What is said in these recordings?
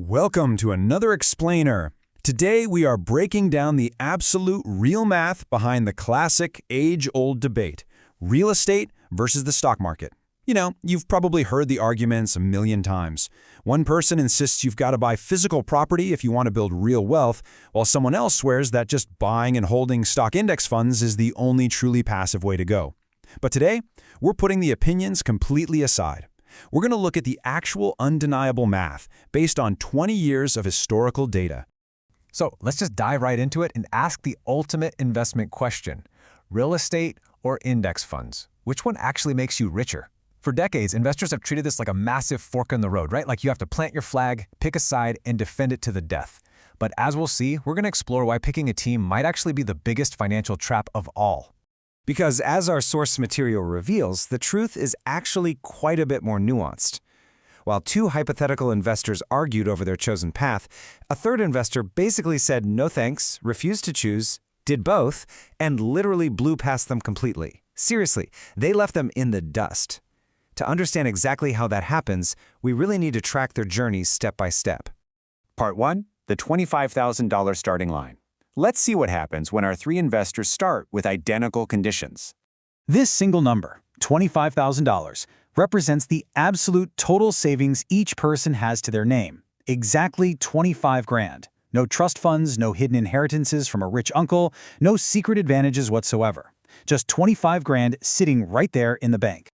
Welcome to another explainer. Today we are breaking down the absolute real math behind the classic age-old debate, real estate versus the stock market. You know, you've probably heard the arguments a million times. One person insists you've got to buy physical property if you want to build real wealth, while someone else swears that just buying and holding stock index funds is the only truly passive way to go. But today, we're putting the opinions completely aside. We're going to look at the actual undeniable math based on 20 years of historical data. So let's just dive right into it and ask the ultimate investment question. Real estate or index funds? Which one actually makes you richer? For decades, investors have treated this like a massive fork in the road, right? Like you have to plant your flag, pick a side, and defend it to the death. But as we'll see, we're going to explore why picking a team might actually be the biggest financial trap of all. Because as our source material reveals, the truth is actually quite a bit more nuanced. While two hypothetical investors argued over their chosen path, a third investor basically said no thanks, refused to choose, did both, and literally blew past them completely. Seriously, they left them in the dust. To understand exactly how that happens, we really need to track their journeys step by step. Part 1. The $25,000 starting line. Let's see what happens when our three investors start with identical conditions. This single number, $25,000, represents the absolute total savings each person has to their name. Exactly 25 grand. No trust funds, no hidden inheritances from a rich uncle, no secret advantages whatsoever. Just 25 grand sitting right there in the bank.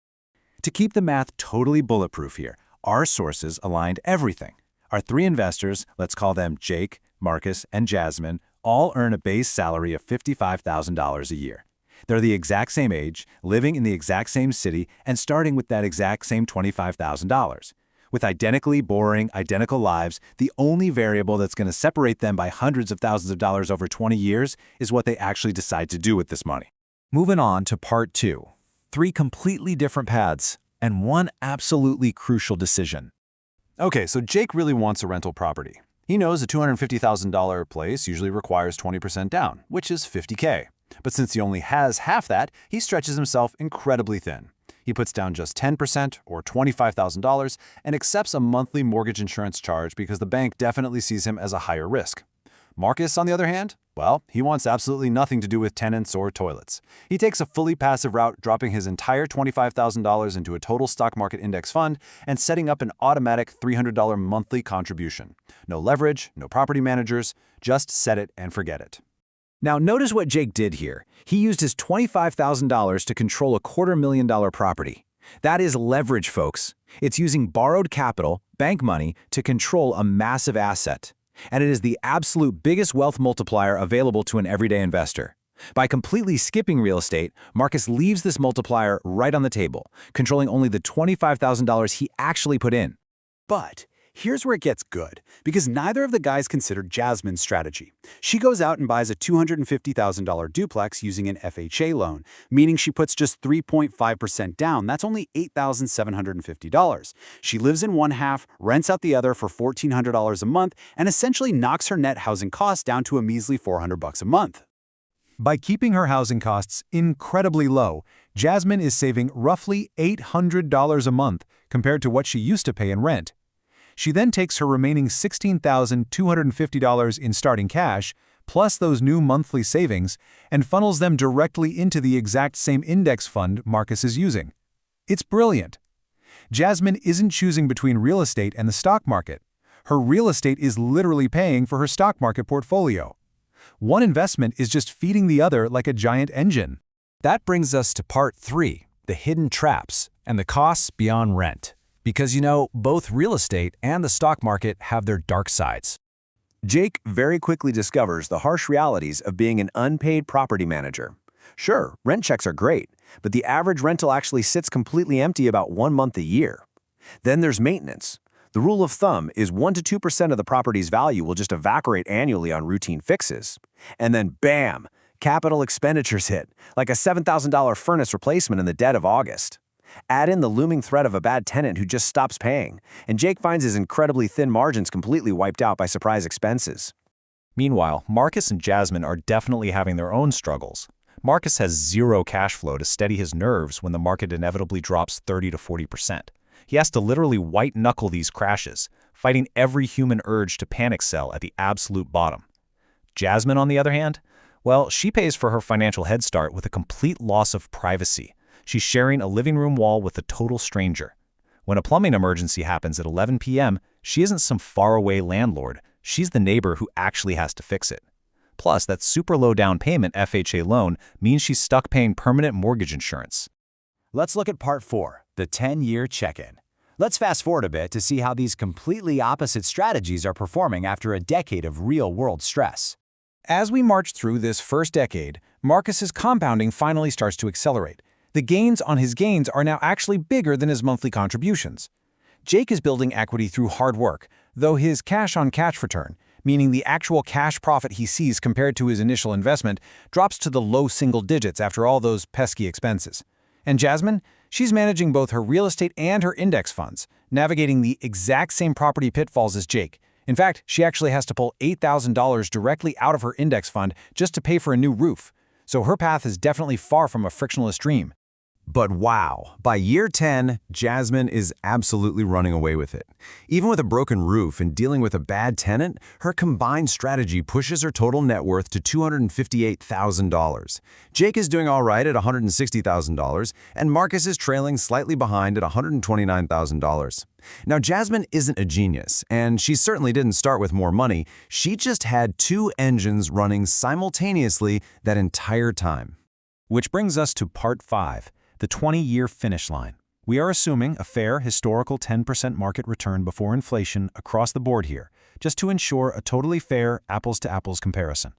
To keep the math totally bulletproof here, our sources aligned everything. Our three investors, let's call them Jake, Marcus, and Jasmine, all earn a base salary of $55,000 a year. They're the exact same age, living in the exact same city, and starting with that exact same $25,000. With identically boring, identical lives, the only variable that's going to separate them by hundreds of thousands of dollars over 20 years is what they actually decide to do with this money. Moving on to part 2. 3 completely different paths, and one absolutely crucial decision. Okay, so Jake really wants a rental property. He knows a $250,000 place usually requires 20% down, which is $50K. But since he only has half that, he stretches himself incredibly thin. He puts down just 10% or $25,000 and accepts a monthly mortgage insurance charge because the bank definitely sees him as a higher risk. Marcus, on the other hand, well, he wants absolutely nothing to do with tenants or toilets. He takes a fully passive route, dropping his entire $25,000 into a total stock market index fund and setting up an automatic $300 monthly contribution. No leverage, no property managers, just set it and forget it. Now notice what Jake did here. He used his $25,000 to control a $250,000 property. That is leverage, folks. It's using borrowed capital, bank money, to control a massive asset. And it is the absolute biggest wealth multiplier available to an everyday investor. By completely skipping real estate, Marcus leaves this multiplier right on the table, controlling only the $25,000 he actually put in. But here's where it gets good, because neither of the guys considered Jasmine's strategy. She goes out and buys a $250,000 duplex using an FHA loan, meaning she puts just 3.5% down. That's only $8,750. She lives in one half, rents out the other for $1,400 a month, and essentially knocks her net housing costs down to a measly $400 a month. By keeping her housing costs incredibly low, Jasmine is saving roughly $800 a month compared to what she used to pay in rent. She then takes her remaining $16,250 in starting cash, plus those new monthly savings, and funnels them directly into the exact same index fund Marcus is using. It's brilliant. Jasmine isn't choosing between real estate and the stock market. Her real estate is literally paying for her stock market portfolio. One investment is just feeding the other like a giant engine. That brings us to part 3, the hidden traps and the costs beyond rent. Because, you know, both real estate and the stock market have their dark sides. Jake very quickly discovers the harsh realities of being an unpaid property manager. Sure, rent checks are great, but the average rental actually sits completely empty about 1 month a year. Then there's maintenance. The rule of thumb is 1 to 2% of the property's value will just evaporate annually on routine fixes. And then bam, capital expenditures hit, like a $7,000 furnace replacement in the dead of August. Add in the looming threat of a bad tenant who just stops paying, and Jake finds his incredibly thin margins completely wiped out by surprise expenses. Meanwhile, Marcus and Jasmine are definitely having their own struggles. Marcus has zero cash flow to steady his nerves when the market inevitably drops 30 to 40%. He has to literally white-knuckle these crashes, fighting every human urge to panic sell at the absolute bottom. Jasmine, on the other hand, well, she pays for her financial head start with a complete loss of privacy. She's sharing a living room wall with a total stranger. When a plumbing emergency happens at 11 p.m., she isn't some faraway landlord. She's the neighbor who actually has to fix it. Plus, that super low down payment FHA loan means she's stuck paying permanent mortgage insurance. Let's look at part 4, the 10-year check-in. Let's fast forward a bit to see how these completely opposite strategies are performing after a decade of real-world stress. As we march through this first decade, Marcus's compounding finally starts to accelerate. The gains on his gains are now actually bigger than his monthly contributions. Jake is building equity through hard work, though his cash-on-cash return, meaning the actual cash profit he sees compared to his initial investment, drops to the low single digits after all those pesky expenses. And Jasmine? She's managing both her real estate and her index funds, navigating the exact same property pitfalls as Jake. In fact, she actually has to pull $8,000 directly out of her index fund just to pay for a new roof. So her path is definitely far from a frictionless dream. But wow, by year 10, Jasmine is absolutely running away with it. Even with a broken roof and dealing with a bad tenant, her combined strategy pushes her total net worth to $258,000. Jake is doing all right at $160,000, and Marcus is trailing slightly behind at $129,000. Now, Jasmine isn't a genius, and she certainly didn't start with more money. She just had 2 engines running simultaneously that entire time. Which brings us to part 5. The 20-year finish line. We are assuming a fair historical 10% market return before inflation across the board here, just to ensure a totally fair apples-to-apples comparison.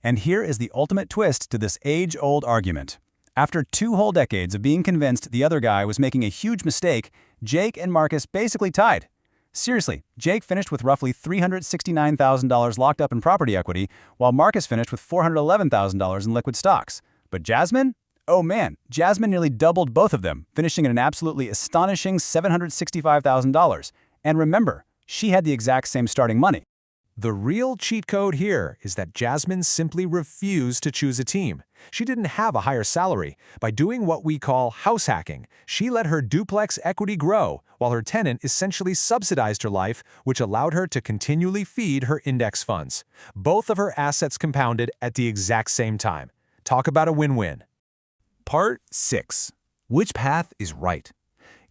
And here is the ultimate twist to this age-old argument. After 2 whole decades of being convinced the other guy was making a huge mistake, Jake and Marcus basically tied. Seriously, Jake finished with roughly $369,000 locked up in property equity, while Marcus finished with $411,000 in liquid stocks. But Jasmine? Oh man, Jasmine nearly doubled both of them, finishing at an absolutely astonishing $765,000. And remember, she had the exact same starting money. The real cheat code here is that Jasmine simply refused to choose a team. She didn't have a higher salary. By doing what we call house hacking, she let her duplex equity grow, while her tenant essentially subsidized her life, which allowed her to continually feed her index funds. Both of her assets compounded at the exact same time. Talk about a win-win. Part 6. Which path is right?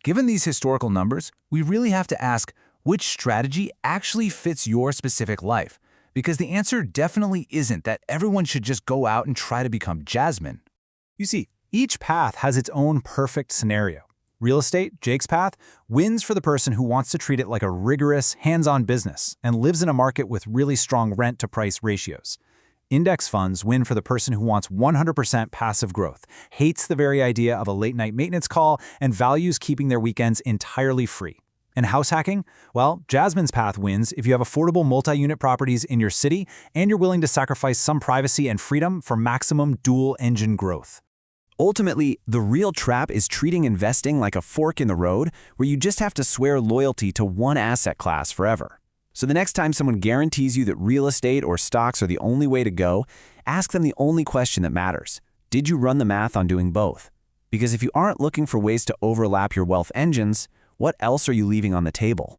Given these historical numbers, we really have to ask which strategy actually fits your specific life, because the answer definitely isn't that everyone should just go out and try to become Jasmine. You see, each path has its own perfect scenario. Real estate, Jake's path, wins for the person who wants to treat it like a rigorous, hands-on business and lives in a market with really strong rent-to-price ratios. Index funds win for the person who wants 100% passive growth, hates the very idea of a late-night maintenance call, and values keeping their weekends entirely free. And house hacking? Well, Jasmine's path wins if you have affordable multi-unit properties in your city and you're willing to sacrifice some privacy and freedom for maximum dual-engine growth. Ultimately, the real trap is treating investing like a fork in the road where you just have to swear loyalty to one asset class forever. So the next time someone guarantees you that real estate or stocks are the only way to go, ask them the only question that matters. Did you run the math on doing both? Because if you aren't looking for ways to overlap your wealth engines, what else are you leaving on the table?